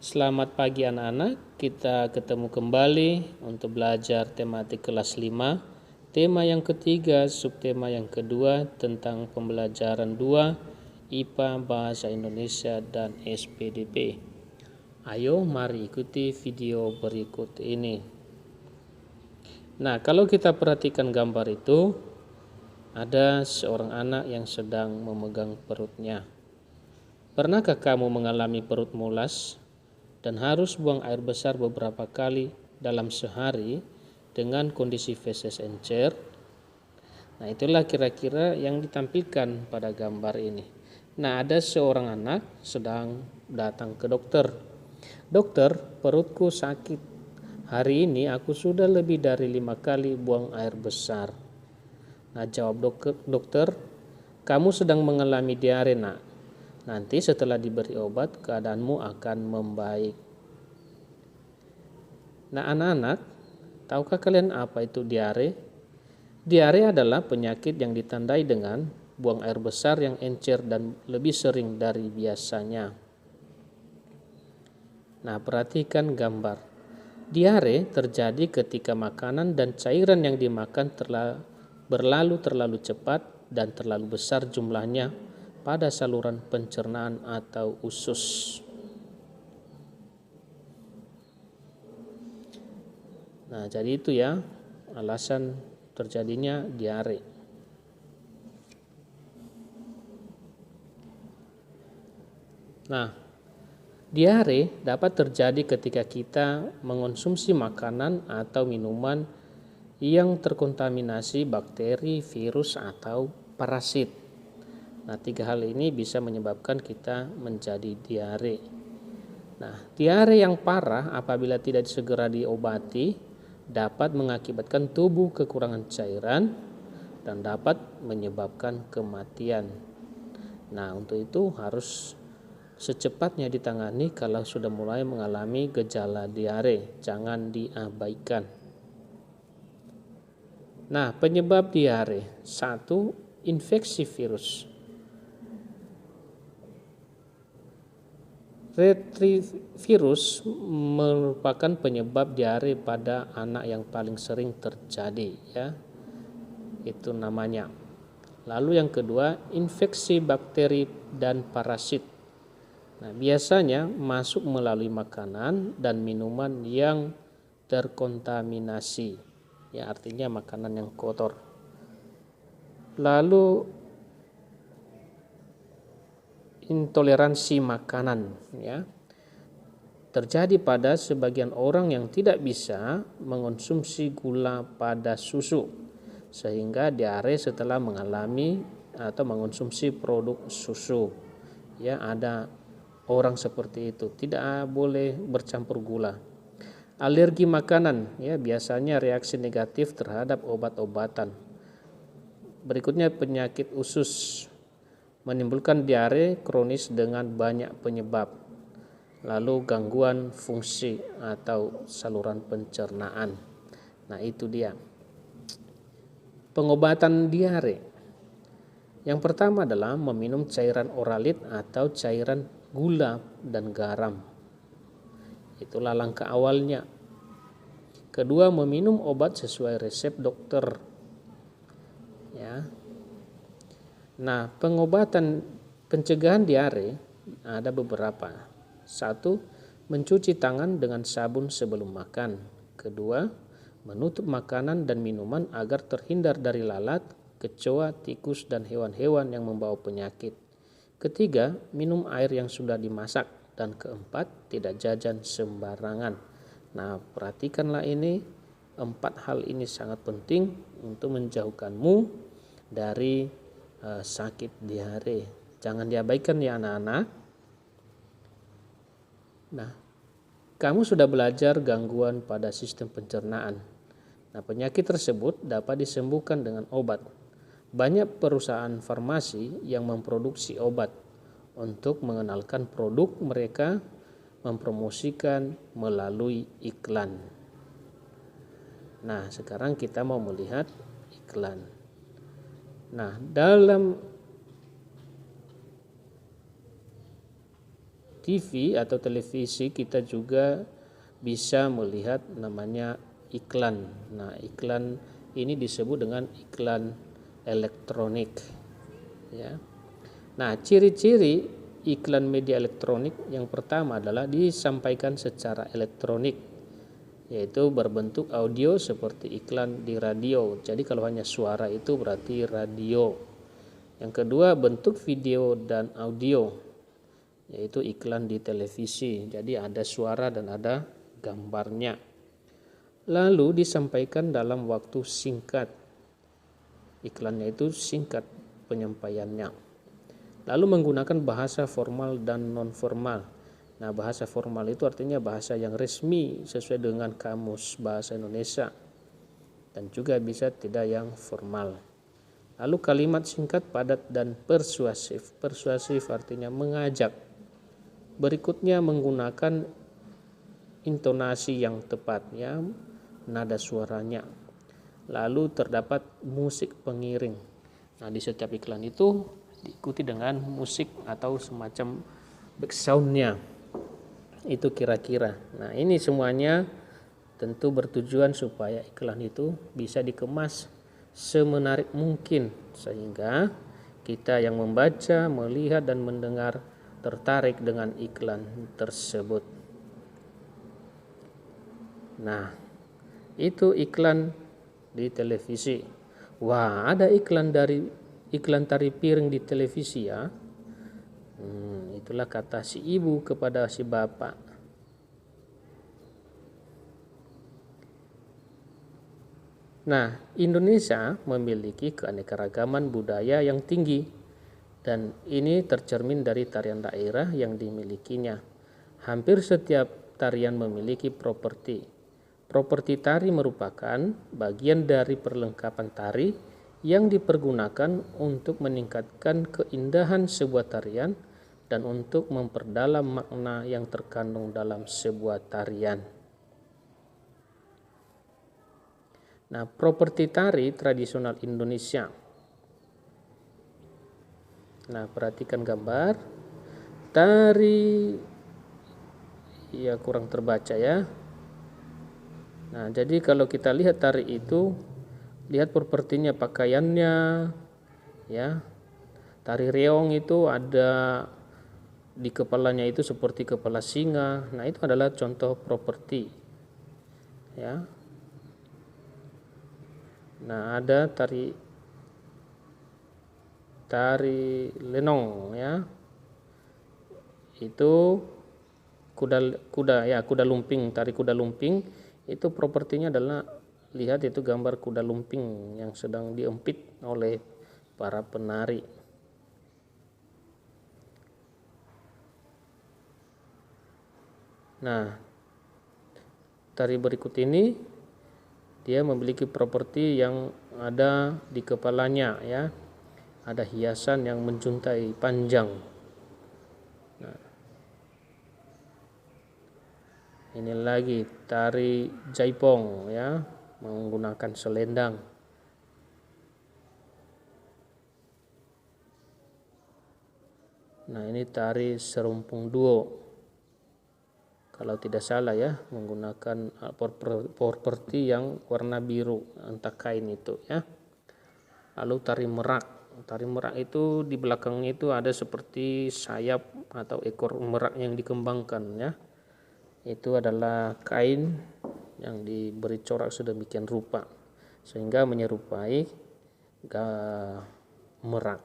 Selamat pagi anak-anak, kita ketemu kembali untuk belajar tematik kelas 5. Tema yang ketiga, subtema yang kedua tentang pembelajaran 2, IPA, Bahasa Indonesia, dan SPDP. Ayo mari ikuti video berikut ini. Nah, kalau kita perhatikan gambar itu, ada seorang anak yang sedang memegang perutnya. Pernahkah kamu mengalami perut mulas dan harus buang air besar beberapa kali dalam sehari dengan kondisi feses encer? Nah, itulah kira-kira yang ditampilkan pada gambar ini. Nah, ada seorang anak sedang datang ke dokter. Dokter, perutku sakit. Hari ini aku sudah lebih dari 5 kali buang air besar. Nah, jawab dokter, kamu sedang mengalami diare, nak. Nanti setelah diberi obat, keadaanmu akan membaik. Nah, anak-anak, tahukah kalian apa itu diare? Diare adalah penyakit yang ditandai dengan buang air besar yang encer dan lebih sering dari biasanya. Nah, perhatikan gambar. Diare terjadi ketika makanan dan cairan yang dimakan berlalu terlalu cepat dan terlalu besar jumlahnya pada saluran pencernaan atau usus. Nah, jadi itu ya alasan terjadinya diare. Nah, diare dapat terjadi ketika kita mengonsumsi makanan atau minuman yang terkontaminasi bakteri, virus, atau parasit. Nah, 3 hal ini bisa menyebabkan kita menjadi diare. Nah, diare yang parah apabila tidak segera diobati dapat mengakibatkan tubuh kekurangan cairan dan dapat menyebabkan kematian. Nah, untuk itu harus secepatnya ditangani kalau sudah mulai mengalami gejala diare, jangan diabaikan. Nah, penyebab diare. 1. Infeksi virus. Retrovirus merupakan penyebab diare pada anak yang paling sering terjadi, ya. Itu namanya. Lalu yang kedua, infeksi bakteri dan parasit. Nah, biasanya masuk melalui makanan dan minuman yang terkontaminasi. Ya, artinya makanan yang kotor. Lalu intoleransi makanan, ya, terjadi pada sebagian orang yang tidak bisa mengonsumsi gula pada susu sehingga diare setelah mengalami atau mengonsumsi produk susu. Ya, ada orang seperti itu, tidak boleh bercampur gula. Alergi makanan, ya, biasanya reaksi negatif terhadap obat-obatan. Berikutnya penyakit usus, menimbulkan diare kronis dengan banyak penyebab. Lalu gangguan fungsi atau saluran pencernaan. Nah, itu dia. Pengobatan diare. Yang pertama adalah meminum cairan oralit atau cairan gula dan garam. Itulah langkah awalnya. Kedua, meminum obat sesuai resep dokter. Ya. Nah, pengobatan pencegahan diare ada beberapa. 1. Mencuci tangan dengan sabun sebelum makan. Kedua, menutup makanan dan minuman agar terhindar dari lalat, kecoa, tikus, dan hewan-hewan yang membawa penyakit. Ketiga, minum air yang sudah dimasak. Dan keempat, tidak jajan sembarangan. Nah, perhatikanlah ini, 4 hal ini sangat penting untuk menjauhkanmu dari sakit diare. Jangan diabaikan ya anak-anak. Nah, kamu sudah belajar gangguan pada sistem pencernaan. Nah, penyakit tersebut dapat disembuhkan dengan obat. Banyak perusahaan farmasi yang memproduksi obat untuk mengenalkan produk mereka, mempromosikan melalui iklan. Nah, sekarang kita mau melihat iklan. Nah, dalam TV atau televisi kita juga bisa melihat namanya iklan. Nah, iklan ini disebut dengan iklan elektronik, ya. Nah, ciri-ciri iklan media elektronik yang pertama adalah disampaikan secara elektronik, yaitu berbentuk audio seperti iklan di radio. Jadi kalau hanya suara itu berarti radio. Yang kedua, bentuk video dan audio, yaitu iklan di televisi. Jadi ada suara dan ada gambarnya. Lalu disampaikan dalam waktu singkat. Iklannya itu singkat penyampaiannya. Lalu menggunakan bahasa formal dan non-formal. Nah, bahasa formal itu artinya bahasa yang resmi sesuai dengan kamus bahasa Indonesia. Dan juga bisa tidak yang formal. Lalu kalimat singkat, padat, dan persuasif. Persuasif artinya mengajak. Berikutnya menggunakan intonasi yang tepat, ya, nada suaranya. Lalu terdapat musik pengiring. Nah, di setiap iklan itu diikuti dengan musik atau semacam backsoundnya. Itu kira-kira. Nah, ini semuanya tentu bertujuan supaya iklan itu bisa dikemas semenarik mungkin sehingga kita yang membaca, melihat dan mendengar tertarik dengan iklan tersebut. Nah, itu iklan di televisi. Wah, ada iklan tari piring di televisi, ya. Itulah kata si ibu kepada si bapak. Nah, Indonesia memiliki keanekaragaman budaya yang tinggi dan ini tercermin dari tarian daerah yang dimilikinya. Hampir setiap tarian memiliki properti. Properti tari merupakan bagian dari perlengkapan tari yang dipergunakan untuk meningkatkan keindahan sebuah tarian dan untuk memperdalam makna yang terkandung dalam sebuah tarian. Nah, properti tari tradisional Indonesia. Nah, perhatikan gambar. Tari, ya kurang terbaca, ya. Nah, jadi kalau kita lihat tari itu, lihat propertinya, pakaiannya, ya. Tari reong itu ada di kepalanya itu seperti kepala singa. Nah, itu adalah contoh properti, ya. Nah, ada tari lenong, ya. Itu kuda lumping, tari kuda lumping itu propertinya adalah, lihat itu gambar kuda lumping yang sedang diempit oleh para penari. Nah, tari berikut ini dia memiliki properti yang ada di kepalanya, ya. Ada hiasan yang menjuntai panjang. Nah, ini lagi tari jaipong, ya, menggunakan selendang. Nah, ini tari serumpung duo. Kalau tidak salah, ya, menggunakan properti yang warna biru, entah kain itu, ya. Lalu tari merak. Tari merak itu di belakangnya itu ada seperti sayap atau ekor merak yang dikembangkan, ya. Itu adalah kain yang diberi corak sedemikian rupa sehingga menyerupai merak,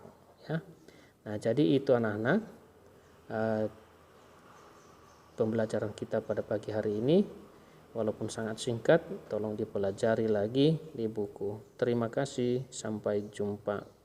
ya. Nah, jadi itu anak-anak pembelajaran kita pada pagi hari ini. Walaupun sangat singkat, tolong dipelajari lagi di buku. Terima kasih, sampai jumpa.